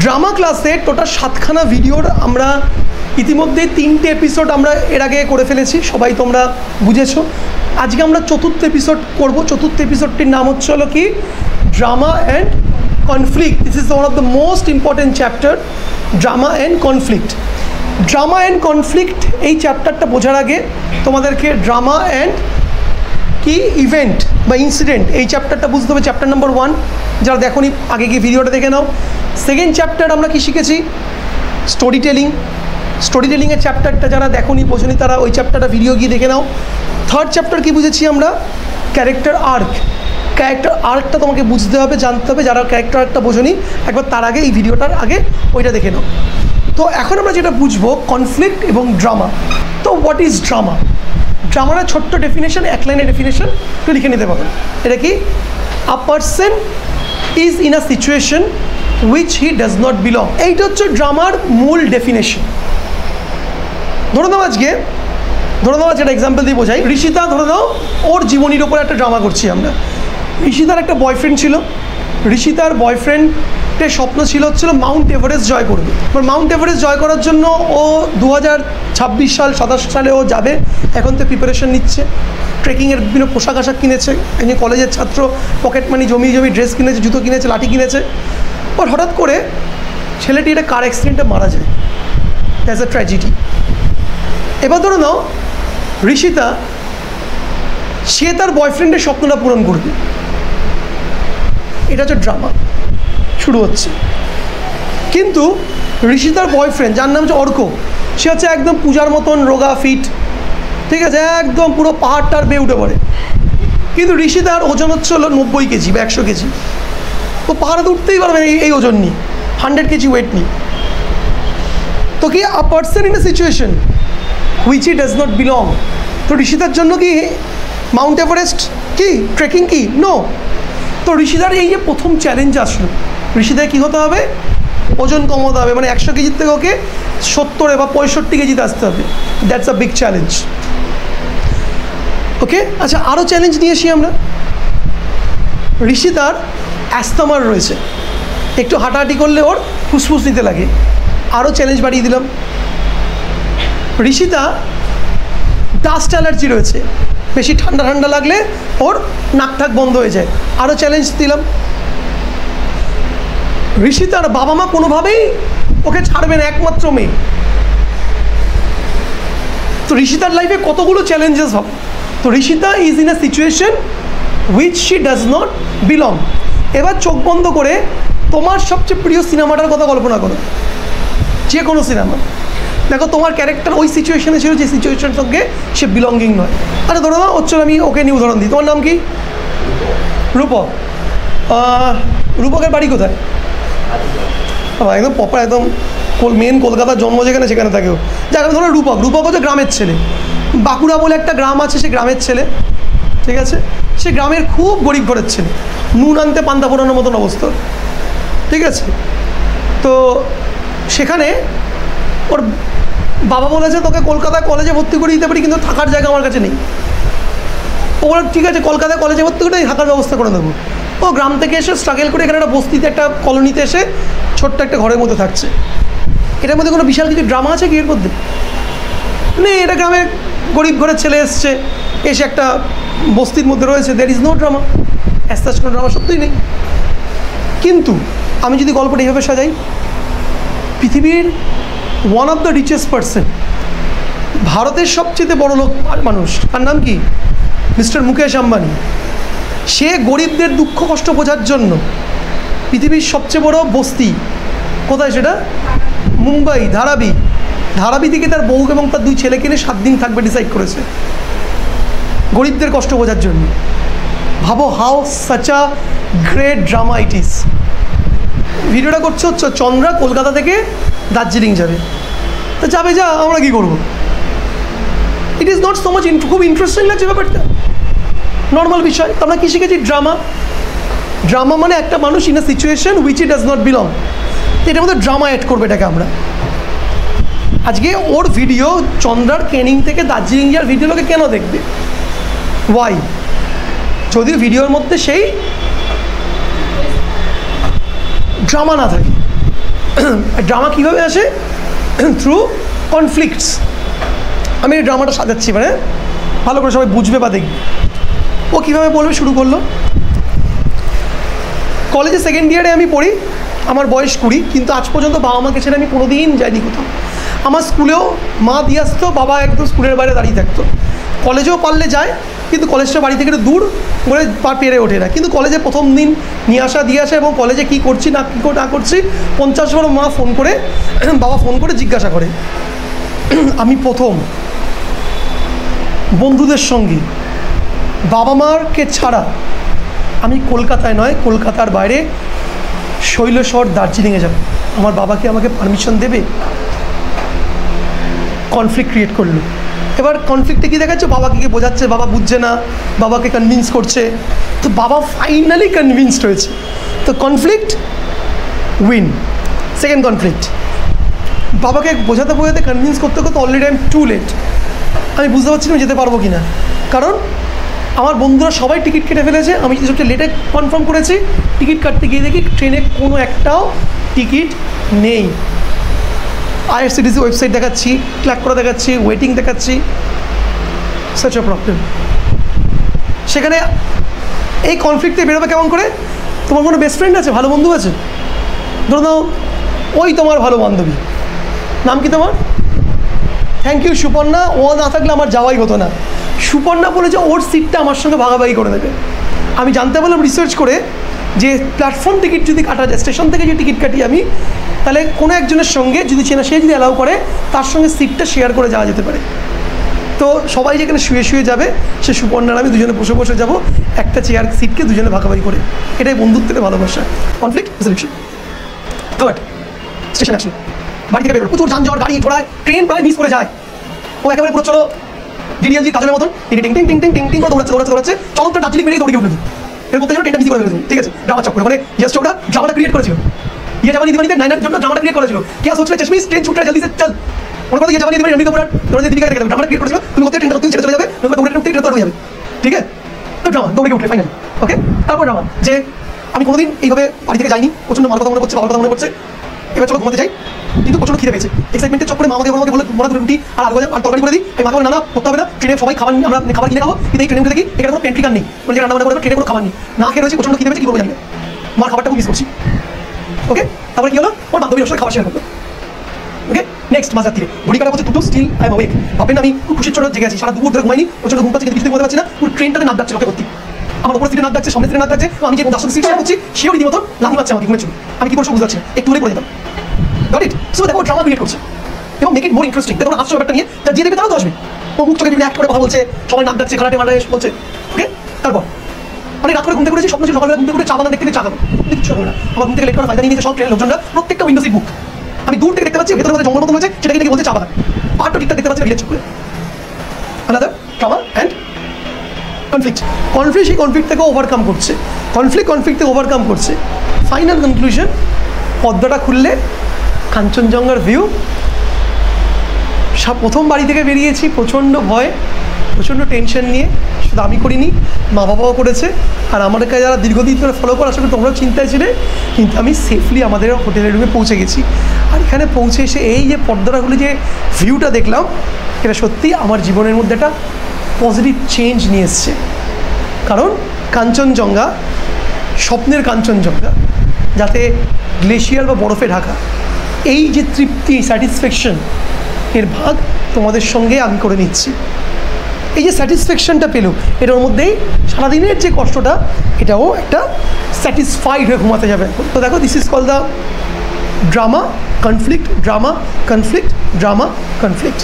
Drama ক্লাসে total 7খানা ভিডিওর আমরা ইতিমধ্যে 3টে এপিসোড আমরা এর আগে করে ফেলেছি, সবাই তোমরা বুঝেছো। আজকে আমরা 4th এপিসোড করব। 4th এপিসোডটির নাম হচ্ছে হলো কি drama and conflict. This is one of the most important chapter, drama and conflict. Drama and conflict এই চ্যাপ্টারটা বোঝার আগে তোমাদেরকে ড্রামা অ্যান্ড কি ইভেন্ট বা ইনসিডেন্ট এই চ্যাপ্টারটা বুঝতে হবে। চ্যাপ্টার নাম্বার 1 যারা দেখোনি আগে গিয়ে ভিডিওটা দেখে নাও। সেকেন্ড চ্যাপ্টার আমরা কি শিখেছি? Story telling. স্টোরি টেলিংয়ের চ্যাপ্টারটা যারা দেখোনি বোঝনি তারা ওই চ্যাপ্টারটা ভিডিও গিয়ে দেখে নাও। থার্ড চ্যাপ্টার কি বুঝেছি আমরা? Character arc. ক্যারেক্টার আর্কটা তোমাকে বুঝতে হবে, জানতে হবে। যারা ক্যারেক্টার আর্কটা বোঝনি একবার তার আগে এই ভিডিওটার আগে ওইটা দেখে নাও। তো এখন আমরা যেটা বুঝবো কনফ্লিক্ট এবং ড্রামা। তো হোয়াট ইজ ড্রামা? ড্রামার ছোট্ট ডেফিনেশন, 1 লাইনের ডেফিনেশন একটু লিখে নিতে পারবেন। এটা কি? আ person is in a situation which he does not belong. এইটা হচ্ছে ড্রামার মূল ডেফিনেশন। ধরে নাও যেটা এক্সাম্পল দিয়ে বোঝাই, ঋষিতা ধরে নাও ওর জীবনীর ওপর একটা ড্রামা করছি আমরা। ঋষিতার একটা বয়ফ্রেন্ড ছিল। ঋষিতার বয়ফ্রেন্ডের স্বপ্ন ছিল মাউন্ট এভারেস্ট জয় করবে। এবার মাউন্ট এভারেস্ট জয় করার জন্য ও 2026 সাল 27 সালে ও যাবে। এখন তো প্রিপারেশন নিচ্ছে, ট্রেকিংয়ের বিভিন্ন পোশাক আশাক কিনেছে। একজন কলেজের ছাত্র, পকেট মানি জমি ড্রেস কিনেছে, জুতো কিনেছে, লাঠি কিনেছে। ওর হঠাৎ করে ছেলেটি একটা কার অ্যাক্সিডেন্টে মারা যায়। That's a tragedy. এবার ধরে নাও ঋষিতা সে তার বয়ফ্রেন্ডের স্বপ্নটা পূরণ করবে। এটা হচ্ছে ড্রামা, শুরু হচ্ছে। কিন্তু ঋষিতার বয়ফ্রেন্ড যার নাম হচ্ছে অর্ক, সে হচ্ছে একদম পূজার মতন রোগা ফিট, ঠিক আছে, একদম পুরো পাহাড়টার বেয়ে উঠে পড়ে। কিন্তু ঋষিতার ওজন হচ্ছে হলো 90 কেজি বা 100 কেজি। তো পাহাড়ে তো উঠতেই পারবে এই ওজন নিয়ে, 100 কেজি ওয়েট নিয়ে। তো কি আ person in a situation which he does not belong. তো ঋষিতার জন্য কি মাউন্ট এভারেস্ট কি ট্রেকিং কি? নো। তো ঋষিতার এই যে প্রথম চ্যালেঞ্জ আসলো, ঋষিতার কী হতে হবে? ওজন কমাতে হবে, মানে 100 কেজির থেকে ওকে 70 বা 65 কেজিতে আসতে হবে। That's a big challenge. Okay, আচ্ছা আরও চ্যালেঞ্জ নিয়ে আসি আমরা। ঋষিতার অ্যাস্তমার রয়েছে, একটু হাঁটাহাঁটি করলে ওর ফুসফুস নিতে লাগে। আরও চ্যালেঞ্জ বাড়িয়ে দিলাম। ঋষিতা ডাস্ট অ্যালার্জি রয়েছে, বেশি ঠান্ডা লাগলে ওর নাক ঠাক বন্ধ হয়ে যায়। আরও চ্যালেঞ্জ দিলাম। ঋষিতার বাবা মা কোনোভাবেই ওকে ছাড়বে না, একমাত্র মেয়ে। তো ঋষিতার লাইফে কতগুলো চ্যালেঞ্জেস হবে। তো Rishita is in a situation which she does not belong. এবার চোখ বন্ধ করে তোমার সবচেয়ে প্রিয় সিনেমাটার কথা কল্পনা করো, যে কোনো সিনেমা। দেখো তোমার ক্যারেক্টার ওই সিচুয়েশনে ছিল যে সিচুয়েশনের সঙ্গে সে বিলঙ্গিং নয়। আরে ধরো না, হচ্ছে আমি ওকে নিয়ে উদাহরণ দিই। তোমার নাম কি? রূপক। রূপকের বাড়ি কোথায়? একদম প্রপার, একদম মেন কলকাতার জন্ম যেখানে সেখানে থাকে। যাকে ধরো রূপক হচ্ছে গ্রামের ছেলে। বাঁকুড়া বলে একটা গ্রাম আছে, সে গ্রামের ছেলে, ঠিক আছে। সে গ্রামের খুব গরিব ঘরের ছেলে, নুন আনতে পান্তা ফোটানোর মতন অবস্থা, ঠিক আছে। তো সেখানে ওর বাবা বলেছে তোকে কলকাতা কলেজে ভর্তি করে দিতে পারি, কিন্তু থাকার জায়গা আমার কাছে নেই। ও বলে ঠিক আছে কলকাতায় কলেজে ভর্তি করে থাকার ব্যবস্থা করে দেবো। ও গ্রাম থেকে এসে স্ট্রাগল করে এখানে একটা বস্তিতে একটা কলোনিতে এসে ছোট্ট একটা ঘরের মধ্যে থাকছে। এটার মধ্যে কোনো বিশাল কিছু ড্রামা আছে কি এর মধ্যে? নেই। এটা গ্রামে গরিব ঘরের ছেলে এসছে, এসে একটা বস্তির মধ্যে রয়েছে। There is no drama, as কোনো ড্রামা সত্যিই নেই। কিন্তু আমি যদি গল্পটা এইভাবে সাজাই, পৃথিবীর one of the richest person, ভারতের সবচেয়ে বড় লোক মানুষ, তার নাম কি? মিস্টার মুকেশ আম্বানি। সে গরিবদের দুঃখ কষ্ট বোঝার জন্য পৃথিবীর সবচেয়ে বড় বস্তি কোথায় সেটা? মুম্বাই, ধারাবি থেকে তার বউ এবং তার 2 ছেলেকে নিয়ে 7 দিন থাকবে ডিসাইড করেছে, গরিবদের কষ্ট বোঝার জন্য। ভাবো how such a great drama it is. ভিডিওটা করছে হচ্ছে চন্দ্রা কলকাতা থেকে দার্জিলিং যাবে। তো যাবে, আমরা কী করবো? It is not so much খুব ইন্টারেস্টিং লাগছে ব্যাপারটা, নর্মাল বিষয়। তো আমরা কী শিখেছি? ড্রামা মানে একটা মানুষ in a situation which he does not belong. এটার মধ্যে ড্রামা অ্যাড করবে এটাকে আমরা। আজকে ওর ভিডিও চন্দ্রার ক্যানিং থেকে দার্জিলিং যাওয়ার ভিডিও লোকে কেন দেখবে? ওয়াই? যদিও ভিডিওর মধ্যে সেই ড্রামা না থাকে। ড্রামা কীভাবে আসে? Through conflicts. আমি এই ড্রামাটা সাজাচ্ছি, মানে ভালো করে সবাই বুঝবে বা দেখবে। ও কীভাবে বলবে শুরু করলো। কলেজে সেকেন্ড ইয়ারে আমি পড়ি, আমার বয়স 20, কিন্তু আজ পর্যন্ত বাবা মাকে ছেড়ে আমি কোনোদিন যাইনি কোথাও। আমার স্কুলেও মা দিয়ে আসতো, বাবা একদম স্কুলের বাইরে দাঁড়িয়ে থাকতো। কলেজেও পারলে যায়, কিন্তু কলেজটা বাড়ি থেকে দূর বলে পেরে ওঠে না। কিন্তু কলেজে প্রথম দিন নিয়ে আসা দিয়ে আসা, এবং কলেজে কী করছি না করছি 50 বার মা ফোন করে, বাবা ফোন করে জিজ্ঞাসা করে। আমি প্রথম বন্ধুদের সঙ্গে বাবা মারকে ছাড়া আমি কলকাতায় নয়, কলকাতার বাইরে শৈলশহর দার্জিলিংয়ে যাব। আমার বাবাকে আমাকে পারমিশন দেবে? কনফ্লিক্ট ক্রিয়েট করলো। এবার কনফ্লিক্টে কী দেখাচ্ছে? বাবাকে কে বোঝাচ্ছে, বাবা বুঝছে না, বাবাকে কনভিন্স করছে, তো বাবা ফাইনালি কনভিন্সড হয়েছে। তো কনফ্লিক্ট উইন। সেকেন্ড কনফ্লিক্ট, বাবাকে বোঝাতে কনভিন্স করতে already I am too late. আমি বুঝতে পারছি না যেতে পারবো কি না, কারণ আমার বন্ধুরা সবাই টিকিট কেটে ফেলেছে। আমি সবচেয়ে লেটে কনফার্ম করেছি। টিকিট কাটতে গিয়ে দেখি ট্রেনে কোনো একটাও টিকিট নেই। IRCTC ওয়েবসাইট দেখাচ্ছি, ক্লিক করে দেখাচ্ছি, ওয়েটিং দেখাচ্ছি, সাচ আ প্রবলেম। সেখানে এই কনফ্লিক্টে বেরোবে কেমন করে? তোমার কোনো বেস্ট ফ্রেন্ড আছে, ভালো বন্ধু আছে, ধরো নাও ওই তোমার ভালো বান্ধবী, নাম কি তোমার? Thank you Suparna. ও না থাকলে আমার যাওয়াই হতো না। সুপর্ণা বলেছে ওর সিটটা আমার সঙ্গে ভাগাভাগি করে দেবে। আমি জানতে পারলাম রিসার্চ করে যে প্ল্যাটফর্ম টিকিট যদি কাটা যায়, স্টেশন থেকে যে টিকিট কাটি আমি, তাহলে কোনো একজনের সঙ্গে যদি চেনা, সে যদি অ্যালাউ করে, তার সঙ্গে সিটটা শেয়ার করে যাওয়া যেতে পারে। তো সবাই যেখানে শুয়ে শুয়ে যাবে, সে সুপর্ণার আমি দুজনে বসে বসে যাবো, একটা চেয়ার সিটকে দুজনে ভাগাভাগি করে। এটাই বন্ধুত্বের ভালোবাসা, conflict resolution. Third, station action. বাড়ি থেকে বেরোলো, প্রচুর যানজট, গাড়ি ঘোড়ায়, ট্রেন প্রায় মিস করে যায়। ও একেবারে পুরো চলো ডিডিএলজি কাজলের মতন টিং টিং টিং টিং টিং টিং টিং করে দৌড়াচ্ছে চলন্ত দার্জিলিং বেরিয়ে দৌড়ে উঠলো। এর মধ্যে ট্রেনটা মিস করে ফেলেছে। ঠিক আছে, ড্রামা চক্কর, মানে ইয়াস চোপড়া ড্রামাটা ক্রিয়েট করেছিল। ये जवानी दीवानी थे 9 জন্য ড্রামাটা ক্রিয়েট করেছিল। क्या सोच रहे चश्मिश, ट्रेन छूट रहा है जल्दी से चल। उनको तो ये जवानी दीवानी रणदीप कपूर उन्होंने दीपिका का ড্রামাটা ক্রিয়েট করেছিল। তুমি ওতে ট্রেনটা তুমি ছেড়ে চলে যাবে, তুমি দৌড়ে উঠতে ট্রেন হয়ে যাবে। ঠিক আছে, তো ড্রামা দৌড়ে উঠে ফাইনালি। ওকে, তারপর ড্রামা যে আমি কোনোদিন এইভাবে বাড়ি থেকে যাইনি, প্রচন্ড মার কথা মনে পড়ছে, বাবার কথা মনে পড়ছে, এবার চলো ঘুমাতে যাই, কিন্তু প্রচন্ড খিদে পেয়েছে। এক্সাইটমেন্টের চক্করে মা আমাকে বলে মোড়া রুটি আর আলু ভাজা আর তরকারি করে দিই। এই মাকে বলে না করতে হবে না, ট্রেনে সবাই খাবার, আমরা খাবার কিনে খাবো, কিন্তু এই ট্রেনে উঠে দেখি এখানে কোনো পেন্ট্রি কার নেই, কোনো যে রান্না বান্না করে ট্রেনে কোনো খাবার নেই, না খেয়ে রয়েছে, প্রচন্ড খিদে পেয়েছে, কি করবো জানি না, মার খাবারটা মিস করছি। ওকে, তারপরে কি হলো, ওর বান্ধবীর সাথে খাবার শেয়ার করলো। ওকে, নেক্সট মাঝ রাত্রিরে ঘড়ি কাটা হচ্ছে 2 স্টিল আই এম অ্যাওয়েক। ভাববেন আমি খুব খুশির চোটে জেগে আছি, সারা দুপুর ধরে ঘুমাইনি, প্রচন্ড ঘুম পাচ্ছে, কিন্তু কিছুতে ঘুমাতে পারছি না। পুরো ট্রেনটাতে নাক ডাকছে লোকে ভর্তি, আমার উপর সিটে নাক ডাকছে, সামনে সিটে নাক ডাকছে, আমি যে 10 সিট শেয়ার করছি সেও রীতিমতো লাথি মারছে আমাকে ঘুমের চোটে। আমি কি করবো বুঝতে পারছি না, একটু হলে পড়ে যেতাম। Got it? সো দেখো ড্রামা ক্রিয়েট করছে এবং মেক ইট মোর ইন্টারেস্টিং। দেখো আসছে ব্যাপারটা নিয়ে, যা যে দেখবে তারাও তো আসবে। ও মুখ চোখে অ্যাক্ট করে কথা বলছে, সবাই নাক ডাকছে, খারাটে মারাটে বলছে। ওকে, তারপর অনেক রাত করে ঘুমতে করেছি, স্বপ্ন ছিল সকালবেলা ঘুমতে করে চা বাগান দেখতে চা খাবো, কিছু হবে না। আমার ঘুম থেকে লেট করে ফায়দা নিয়ে চব ট্রেনের লোকজনরা প্রত্যেকটা উইন্ডো সিট বুক। আমি দূর থেকে দেখতে পাচ্ছি ভেতরে মধ্যে জঙ্গল মতন হয়েছে, সেটাকে দেখে বলছে চা বাগান, পাহাড়টা ঠিকঠাক দেখতে পাচ্ছি ভিলেজ চক্করে। Another trauma and conflict. Conflict সেই কনফ্লিক্ট থেকে ওভারকাম করছে, কনফ্লিক্ট থেকে ওভারকাম করছে। ফাইনাল কনক্লুশন, পর্দাটা খুললে কাঞ্চনজঙ্ঘার ভিউ। প্রথম বাড়ি থেকে বেরিয়েছি প্রচণ্ড ভয়, প্রচণ্ড টেনশন নিয়ে। শুধু আমি করিনি, মা বাবাও করেছে, আর আমাদেরকে যারা দীর্ঘদিন ধরে ফলো করা, আসলে তোমরাও চিন্তায় ছিলে। কিন্তু আমি সেফলি আমাদের হোটেলের রুমে পৌঁছে গেছি। আর এখানে পৌঁছে এসে এই যে পর্দাটা খুলে যে ভিউটা দেখলাম, এটা সত্যি আমার জীবনের মধ্যে একটা পজিটিভ চেঞ্জ নিয়ে এসছে। কারণ কাঞ্চনজঙ্ঘা, স্বপ্নের কাঞ্চনজঙ্ঘা, যাতে গ্লেশিয়ার বা বরফে ঢাকা, এই যে তৃপ্তি, স্যাটিসফ্যাকশন, এর ভাগ তোমাদের সঙ্গে আমি করে নিচ্ছি। এই যে স্যাটিসফ্যাকশনটা পেলো, এটার মধ্যেই সারাদিনের যে কষ্টটা, এটাও একটা স্যাটিসফাইড হয়ে ঘুমাতে যাবে। তো দেখো, this is call the drama conflict, drama conflict, drama conflict.